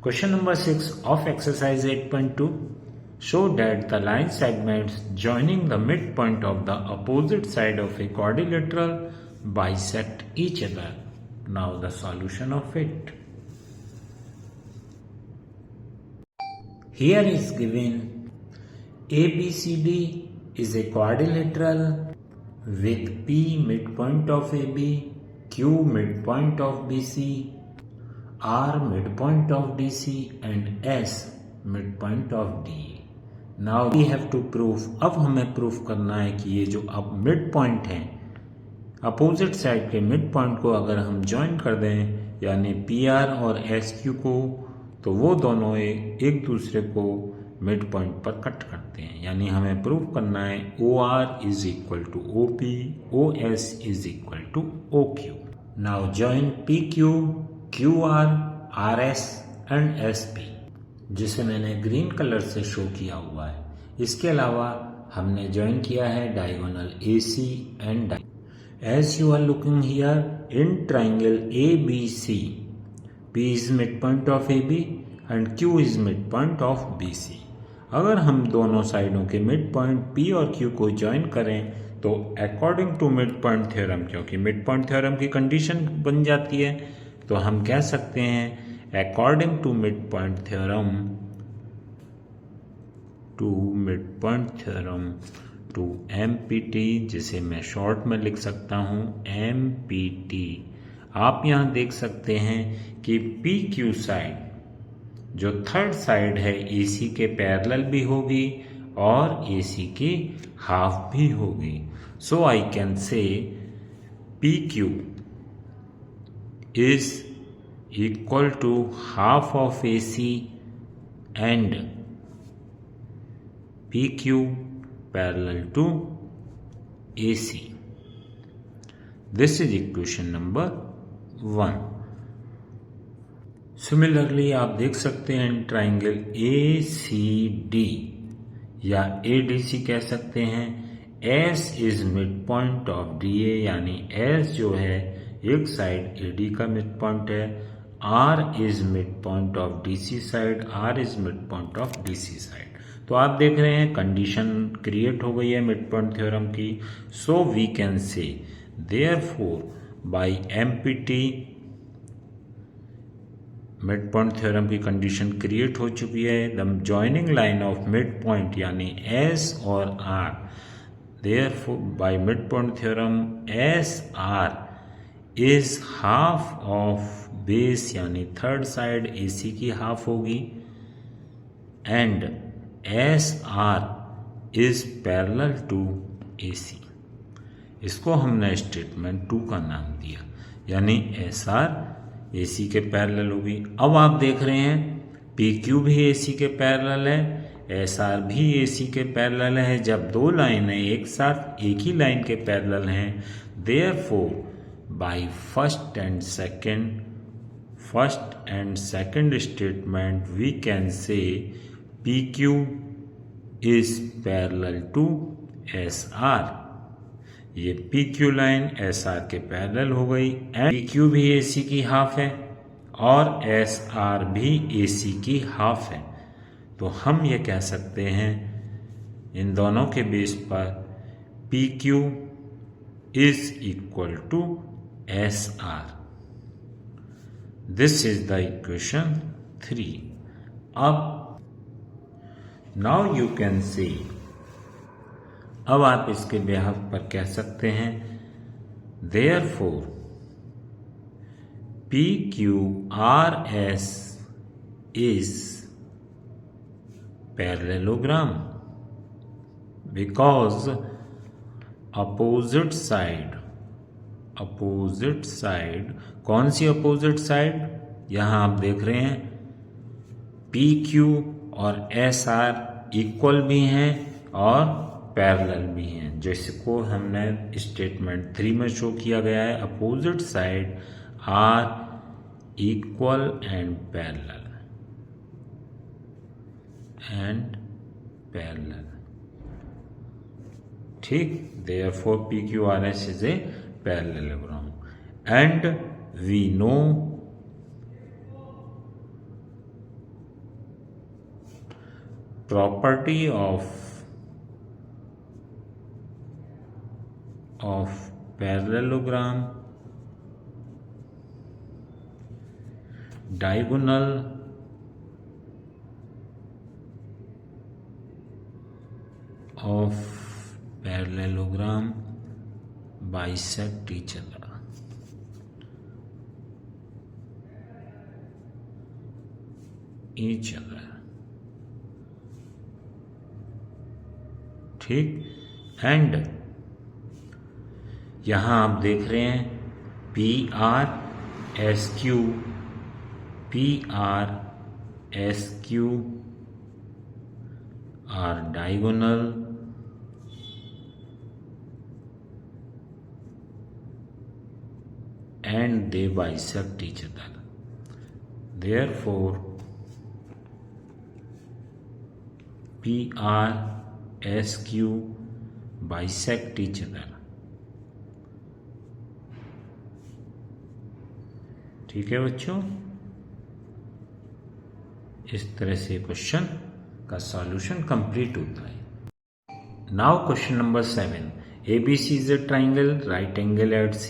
Question number 6 of exercise 8.2. Show that the line segments joining the midpoint of the opposite side of a quadrilateral bisect each other. Now the solution of it. Here is given ABCD is a quadrilateral with P midpoint of AB, Q midpoint of BC, R midpoint of DC and S midpoint of DE. Now we have to prove, अब हमें proof करना है कि ये जो अब mid point है opposite side के मिड पॉइंट को अगर हम ज्वाइन कर दें यानी PR और SQ को, तो वो दोनों एक दूसरे को मिड पॉइंट पर कट करते हैं। यानी हमें प्रूफ करना है OR is equal to OP, OS is equal to OQ। Now join PQ, QR, RS and SP, जिसे मैंने ग्रीन कलर से शो किया हुआ है। इसके अलावा हमने ज्वाइन किया है diagonal AC and as you are looking here in triangle ABC, P is mid point of AB and Q is mid point of BC। अगर हम दोनों साइडों के मिड पॉइंट P और Q को ज्वाइन करें तो according to mid point theorem, क्योंकि मिड पॉइंट थ्योरम की कंडीशन बन जाती है, तो हम कह सकते हैं according to mid point theorem to MPT, जिसे मैं शॉर्ट में लिख सकता हूं MPT। आप यहां देख सकते हैं कि PQ साइड जो थर्ड साइड है AC के पैरेलल भी होगी और AC की हाफ भी होगी। So I can say PQ is equal to half of AC and PQ parallel to AC. This is equation number 1. Similarly, आप देख सकते हैं ट्राइंगल ACD या ADC कह सकते हैं। S is midpoint of DA, यानी S जो है एक साइड AD का मिड पॉइंट है। R is mid point of DC side, R is mid point of DC side. तो आप देख रहे हैं कंडीशन क्रिएट हो गई है मिड पॉइंट थ्योरम की। So we can say therefore by MPT mid point theorem की कंडीशन क्रिएट हो चुकी है। The joining line of mid point यानी S और R, therefore by mid point theorem SR is half of base, यानी third side AC की half होगी, and SR is parallel to AC। इसको हमने स्टेटमेंट 2 का नाम दिया, यानी SR AC के पैरेलल होगी। अब आप देख रहे हैं PQ भी AC के पैरेलल है, SR भी AC के पैरेलल है। जब दो लाइनें एक साथ एक ही लाइन के पैरेलल हैं, therefore by first and second statement we can say PQ is parallel to SR। ये PQ लाइन SR के पैरेलल हो गई एंड PQ भी AC की हाफ है और SR भी AC की हाफ है। तो हम ये कह सकते हैं इन दोनों के बेस पर PQ is equal to SR. This is the equation 3. अब now you can say, अब आप इसके बिहाफ पर कह सकते हैं therefore PQRS is parallelogram because opposite side, कौन सी अपोजिट साइड? यहां आप देख रहे हैं PQ और SR इक्वल भी हैं और पैरेलल भी हैं, जिसको हमने स्टेटमेंट 3 में शो किया गया है। Opposite side are equal and parallel ठीक। therefore PQRS is a parallelogram and we know property of parallelogram, diagonal of parallelogram bisect each other. ठीक, एंड यहां आप देख रहे हैं PRSQ are diagonal and they bisect each other. Therefore, PRSQ bisect each other. ठीक है बच्चों, इस तरह से क्वेश्चन का सॉल्यूशन कंप्लीट होता है. Now question number 7. ABC is a triangle, right angle at C.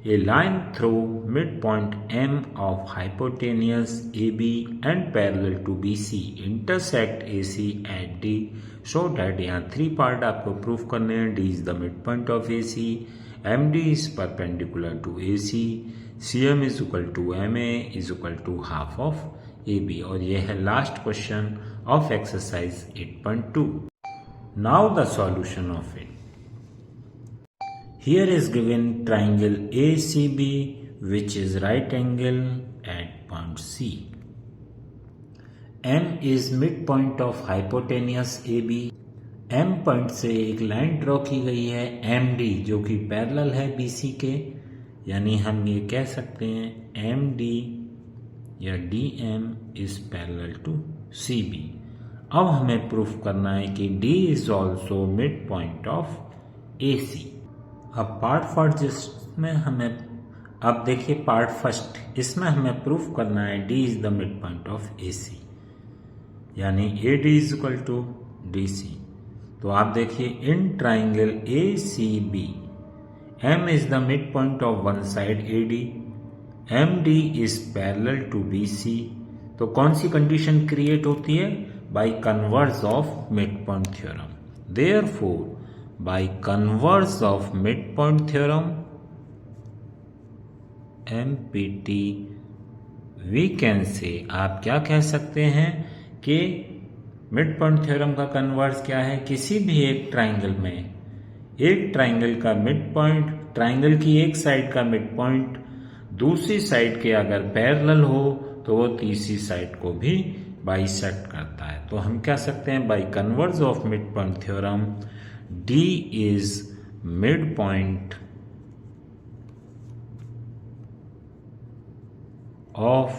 A line through midpoint M of hypotenuse AB and parallel to BC intersect AC at D. Show that यहाँ 3 part आपको proof करने हैं. D is the midpoint of AC. MD is perpendicular to AC. CM is equal to MA is equal to half of AB. और यह है last question of exercise 8.2. Now the solution of it. Here is given triangle ACB which is right angle at point C. M is midpoint of hypotenuse AB. M point से एक line draw की गई है MD जो कि parallel है BC के, यानी हम ये कह सकते हैं MD या DM is parallel to CB. अब हमें प्रूफ करना है कि D is also midpoint of AC. अब पार्ट जिसमें हमें, अब देखिए पार्ट फर्स्ट, इसमें हमें प्रूफ करना है D is the midpoint of AC, यानी AD is equal to DC. तो आप देखिए in triangle ACB M is the midpoint of one side AD, MD is parallel to BC. तो कौन सी कंडीशन क्रिएट होती है? By converse of midpoint theorem. Therefore by converse of midpoint theorem MPT we can say, आप क्या कह सकते हैं कि मिडपॉइंट थ्योरम का कन्वर्स क्या है? किसी भी एक ट्राइंगल में, एक ट्राइंगल का मिड पॉइंट, ट्राइंगल की एक साइड का मिड पॉइंट दूसरी साइड के अगर पैरेलल हो तो वो तीसरी साइड को भी बाइसेक्ट करता है. तो हम कह सकते हैं by converse of mid point theorem D is mid point of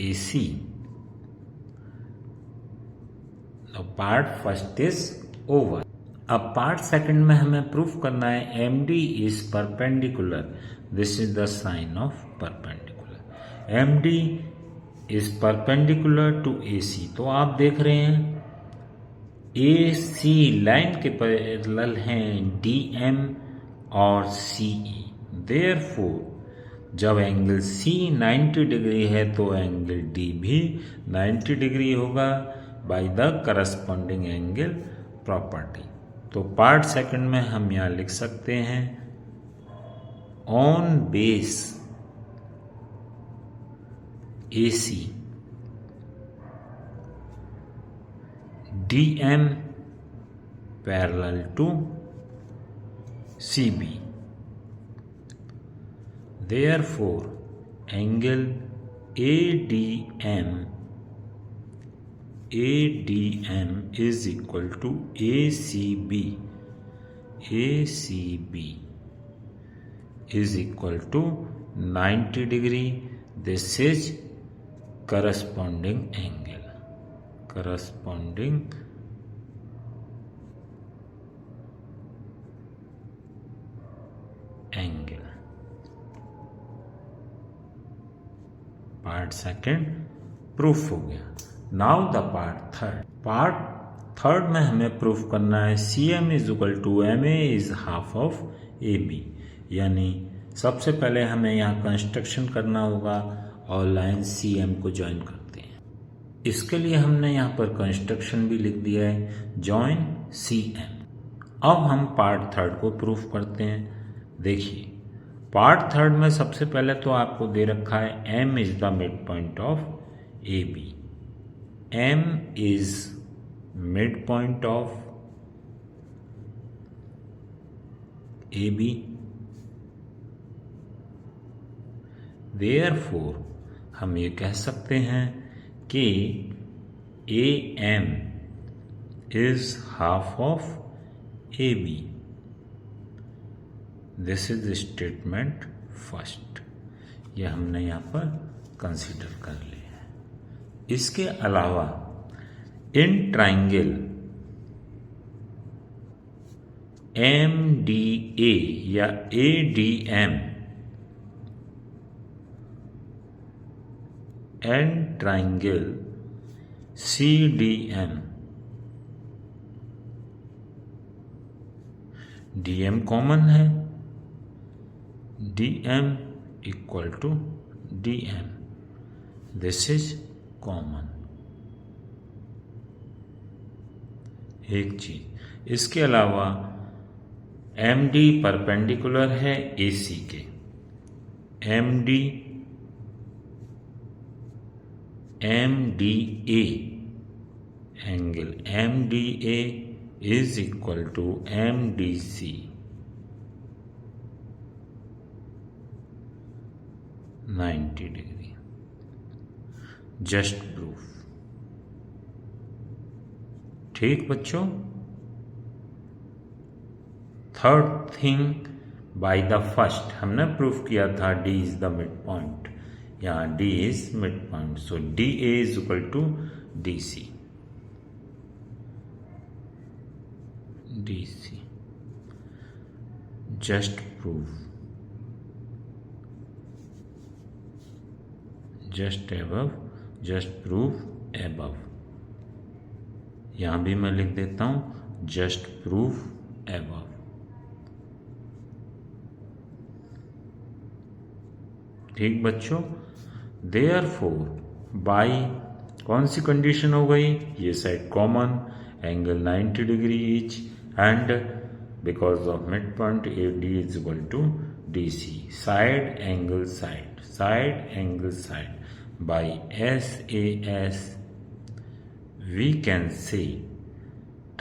AC. Part first is over. अब पार्ट सेकंड में हमें प्रूफ करना है MD is perpendicular. This is the sign of perpendicular. MD is perpendicular to AC. तो आप देख रहे हैं AC लाइन के पैरेलल हैं DM और CE. देयरफॉर जब एंगल C 90 डिग्री है तो एंगल D भी 90 डिग्री होगा by the corresponding angle property. तो पार्ट सेकंड में हम यहां लिख सकते हैं on base AC DM parallel to CB. Therefore angle ADM is equal to ACB. ACB is equal to 90 degree. This is corresponding angle. Corresponding angle. Part second proof हो गया. Now the part third में हमें proof करना है CM is equal to MA is half of AB, यानी सबसे पहले हमें यहाँ कंस्ट्रक्शन करना होगा और लाइन CM को ज्वाइन करते हैं। इसके लिए हमने यहाँ पर कंस्ट्रक्शन भी लिख दिया है, जॉइन CM। अब हम पार्ट थर्ड को प्रूफ करते हैं। देखिए पार्ट थर्ड में सबसे पहले तो आपको दे रखा है M is the mid point of AB। M is mid point of AB, therefore हम ये कह सकते हैं कि AM is half of AB। This is statement first, ये हमने यहाँ पर कंसीडर कर लिया है। इसके अलावा इन ट्राइंगल MDA या ADM and triangle CDM, DM common है, DM equal to DM, this is common. एक चीज, इसके अलावा MD परपेंडिकुलर है AC के, MDA angle MDA is equal to MDC, 90 degree. Just proof. ठीक बच्चों, third thing by the first हमने प्रूफ किया था D is the mid point, यहाँ D is mid point, so DA is equal to DC। Just proof, just proof above, यहां भी मैं लिख देता हूं जस्ट प्रूफ एबव। ठीक बच्चों, देयरफॉर बाय कौन सी कंडीशन हो गई, ये side common, angle 90 degree each, and because of mid point AD is equal to DC, side angle side by SAS we can say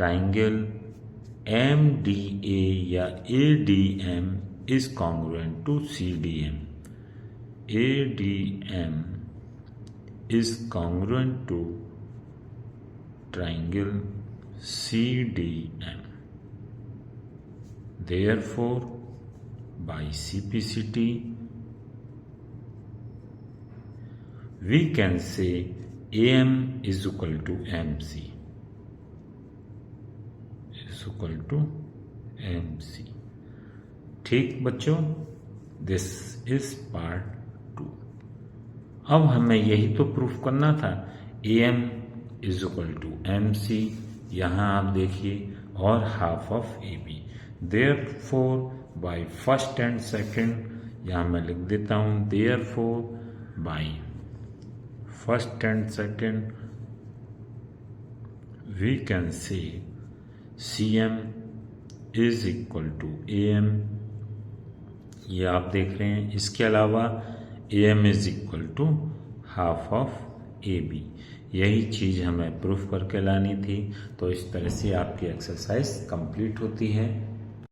triangle MDA या ADM is congruent to CDM, ADM is congruent to triangle CDM, therefore by CPCT we can say AM is equal to MC, is equal to MC। ठीक बच्चों, this is part 2। अब हमें यही तो proof करना था, AM is equal to MC, यहाँ आप देखिए, और half of AB, therefore by first and second यहाँ मैं लिख देता हूँ, therefore by first and second we can say CM is equal to AM, ये आप देख रहे हैं। इसके अलावा AM is equal to half of AB, यही चीज़ हमें प्रूफ करके लानी थी। तो इस तरह से आपकी एक्सरसाइज कंप्लीट होती है।